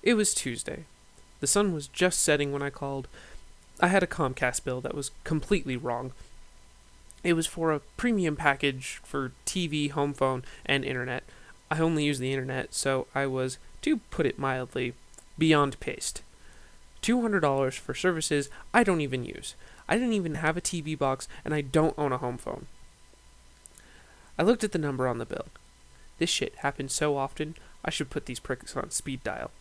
It was Tuesday. The sun was just setting when I called. I had a Comcast bill that was completely wrong. It was for a premium package for TV, home phone, and internet. I only use the internet, so I was, to put it mildly, beyond pissed. $200 for services I don't even use. I didn't even have a TV box, and I don't own a home phone. I looked at the number on the bill. This shit happens so often, I should put these pricks on speed dial.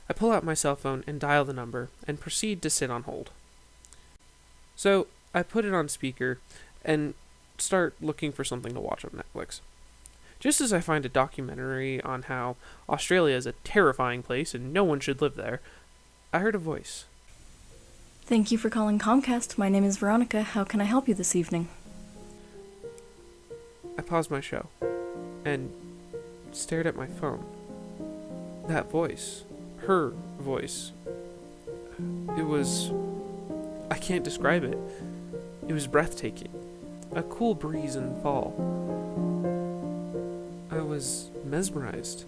I pull out my cell phone and dial the number, and proceed to sit on hold. So, I put it on speaker, and start looking for something to watch on Netflix. Just as I find a documentary on how Australia is a terrifying place and no one should live there, I heard a voice. Thank you for calling Comcast. My name is Veronica. How can I help you this evening? I paused my show, and stared at my phone. That voice, her voice, it was... I can't describe it. It was breathtaking. A cool breeze in the fall. I was mesmerized,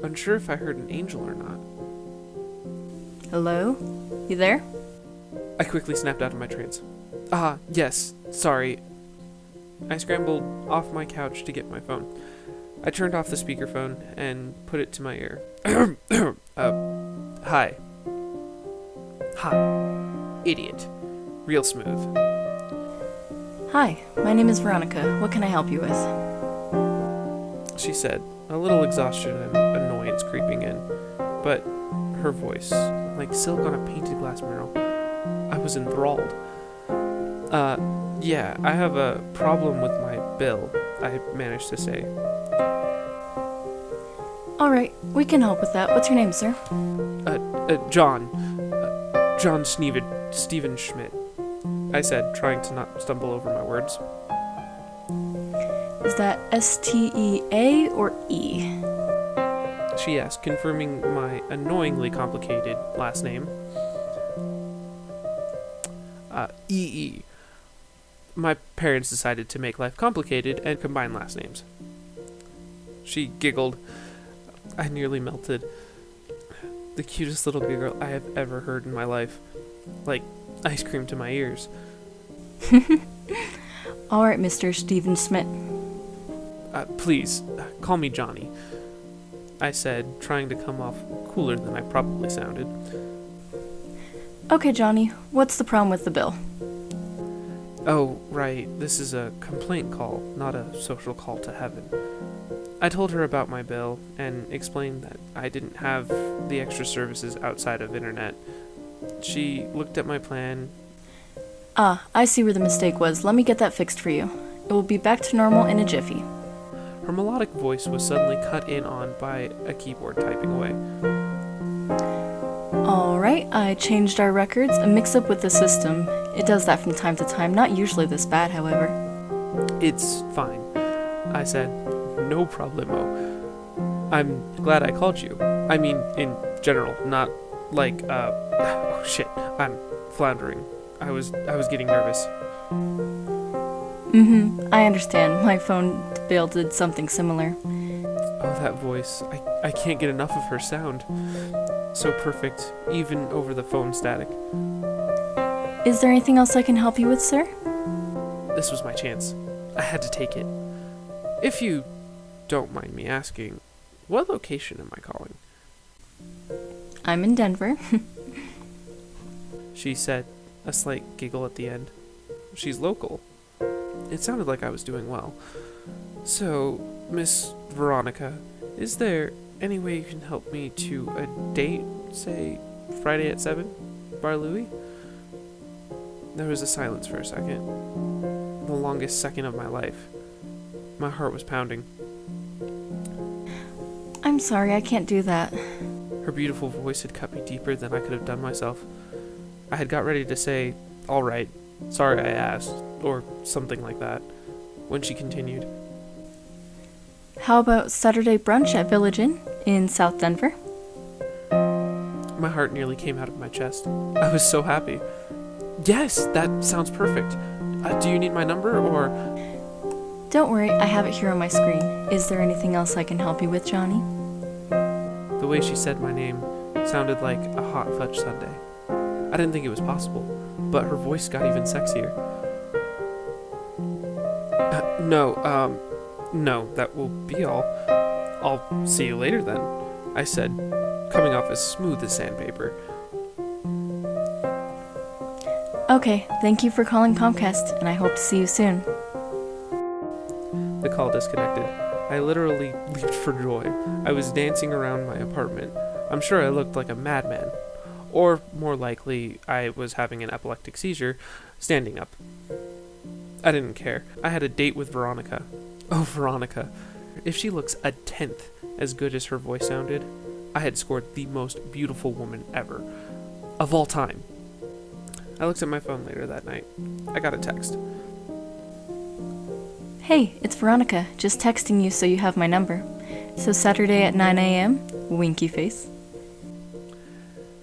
unsure if I heard an angel or not. Hello? You there? I quickly snapped out of my trance. Yes, sorry. I scrambled off my couch to get my phone. I turned off the speakerphone and put it to my ear. Hi. Hi. Idiot. Real smooth. Hi, my name is Veronica. What can I help you with? She said, a little exhaustion and annoyance creeping in. But her voice, like silk on a painted glass mirror, I was enthralled. Yeah, I have a problem with my bill, I managed to say. Alright, we can help with that. What's your name, sir? John. John Steven Schmidt, I said, trying to not stumble over my words. Is that S-T-E-A or E? She asked, confirming my annoyingly complicated last name. E-E. My parents decided to make life complicated and combine last names. She giggled. I nearly melted. The cutest little giggle I have ever heard in my life. Like ice cream to my ears. Alright, Mr. Steven Schmidt. Please, call me Johnny, I said, trying to come off cooler than I probably sounded. Okay, Johnny, what's the problem with the bill? Oh, right, this is a complaint call, not a social call to heaven. I told her about my bill, and explained that I didn't have the extra services outside of internet. She looked at my plan. I see where the mistake was. Let me get that fixed for you. It will be back to normal in a jiffy. Her melodic voice was suddenly cut in on by a keyboard typing away. Alright, I changed our records. A mix-up with the system. It does that from time to time, not usually this bad, however. It's fine, I said. No problemo. I'm glad I called you. I mean, in general, not like, oh shit, I'm floundering. I was getting nervous. I understand. My phone bill did something similar. Oh, that voice. I can't get enough of her sound. So perfect, even over the phone static. Is there anything else I can help you with, sir? This was my chance. I had to take it. If you don't mind me asking, what location am I calling? I'm in Denver. She said, a slight giggle at the end. She's local. It sounded like I was doing well. So, Miss Veronica, is there any way you can help me to a date, say, Friday at 7, Bar Louie? There was a silence for a second. The longest second of my life. My heart was pounding. I'm sorry, I can't do that. Her beautiful voice had cut me deeper than I could have done myself. I had got ready to say, all right, sorry I asked, or something like that, when she continued. How about Saturday brunch at Village Inn in South Denver? My heart nearly came out of my chest. I was so happy. Yes, that sounds perfect. Do you need my number, or... Don't worry, I have it here on my screen. Is there anything else I can help you with, Johnny? The way she said my name sounded like a hot fudge sundae. I didn't think it was possible, but her voice got even sexier. No, that will be all. I'll see you later then, I said, coming off as smooth as sandpaper. Okay, thank you for calling Comcast, and I hope to see you soon. The call disconnected. I literally leaped for joy. I was dancing around my apartment. I'm sure I looked like a madman. Or, more likely, I was having an epileptic seizure, standing up. I didn't care. I had a date with Veronica. Oh, Veronica. If she looks a tenth as good as her voice sounded, I had scored the most beautiful woman ever. Of all time. I looked at my phone later that night. I got a text. Hey, it's Veronica, just texting you so you have my number. So Saturday at 9 a.m., winky face.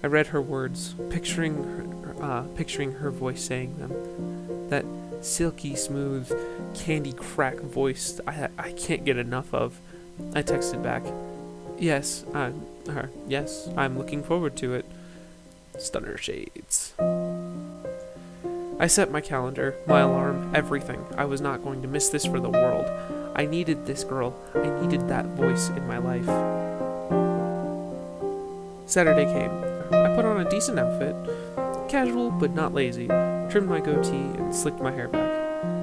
I read her words, picturing her voice saying them. That silky smooth, candy crack voice I can't get enough of. I texted back, Yes, I'm looking forward to it. Stunner shades. I set my calendar, my alarm, everything. I was not going to miss this for the world. I needed this girl. I needed that voice in my life. Saturday came. I put on a decent outfit. Casual, but not lazy. Trimmed my goatee and slicked my hair back.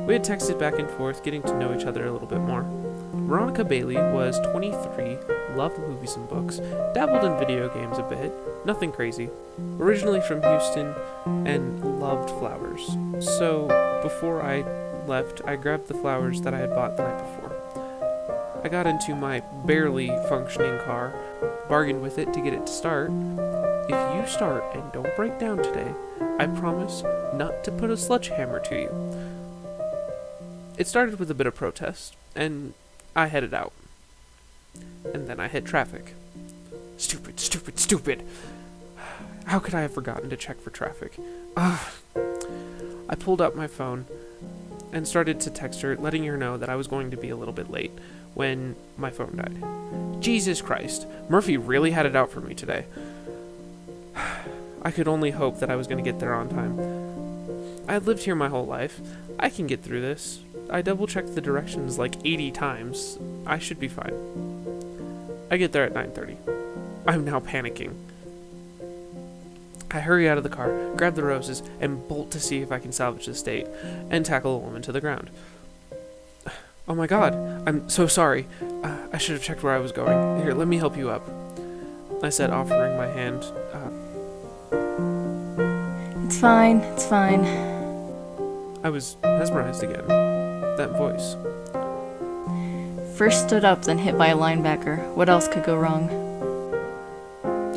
We had texted back and forth, getting to know each other a little bit more. Veronica Bailey was 23, loved movies and books, dabbled in video games a bit, nothing crazy. Originally from Houston, and loved flowers. So, before I left, I grabbed the flowers that I had bought the night before. I got into my barely functioning car, bargained with it to get it to start. If you start and don't break down today, I promise not to put a sledgehammer to you. It started with a bit of protest, and I headed out. And then I hit traffic. Stupid. How could I have forgotten to check for traffic? Ugh. I pulled out my phone and started to text her, letting her know that I was going to be a little bit late when my phone died. Jesus Christ, Murphy really had it out for me today. I could only hope that I was going to get there on time. I had lived here my whole life. I can get through this. I double-checked the directions like 80 times. I should be fine. I get there at 9:30. I'm now panicking. I hurry out of the car, grab the roses, and bolt to see if I can salvage this date, and tackle a woman to the ground. Oh my god, I'm so sorry. I should have checked where I was going. Here, let me help you up, I said, offering my hand. It's fine. I was mesmerized again. That voice. First stood up, then hit by a linebacker. What else could go wrong?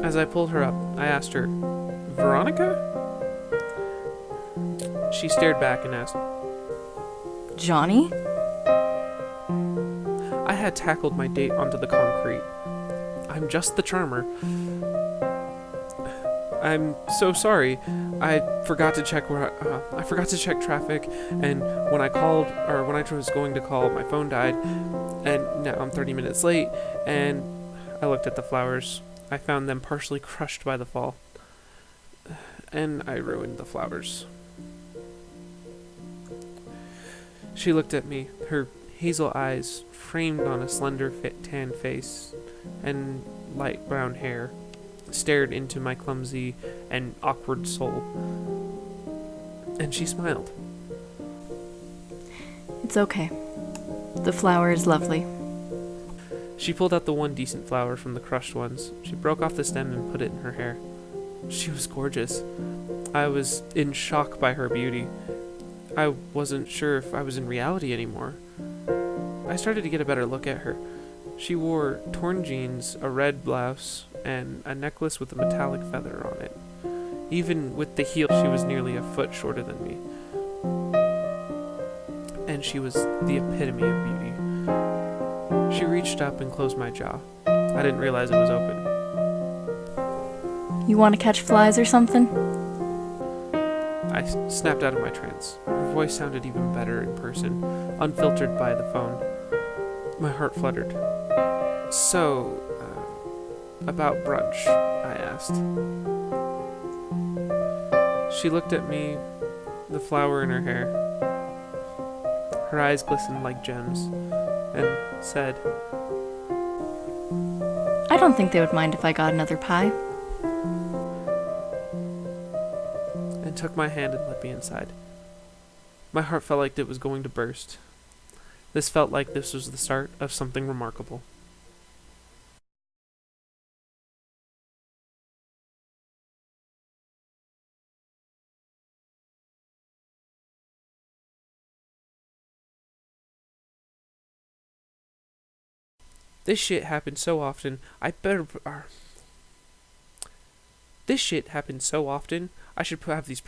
As I pulled her up, I asked her, Veronica? She stared back and asked, Johnny? I had tackled my date onto the concrete. I'm just the charmer. I'm so sorry. I forgot to check traffic, and when I was going to call, my phone died, and now I'm 30 minutes late, and I looked at the flowers. I found them partially crushed by the fall, and I ruined the flowers. She looked at me, her hazel eyes framed on a slender tan face, and light brown hair stared into my clumsy and awkward soul. And she smiled. It's okay. The flower is lovely. She pulled out the one decent flower from the crushed ones. She broke off the stem and put it in her hair. She was gorgeous. I was in shock by her beauty. I wasn't sure if I was in reality anymore. I started to get a better look at her. She wore torn jeans, a red blouse, and a necklace with a metallic feather on it. Even with the heel, she was nearly a foot shorter than me. And she was the epitome of beauty. She reached up and closed my jaw. I didn't realize it was open. You want to catch flies or something? I snapped out of my trance. Her voice sounded even better in person, unfiltered by the phone. My heart fluttered. So, about brunch?" I asked. She looked at me, the flower in her hair. Her eyes glistened like gems, and said, I don't think they would mind if I got another pie. and took my hand and led me inside. My heart felt like it was going to burst. This felt like this was the start of something remarkable. This shit happened so often, This shit happened so often, I should have these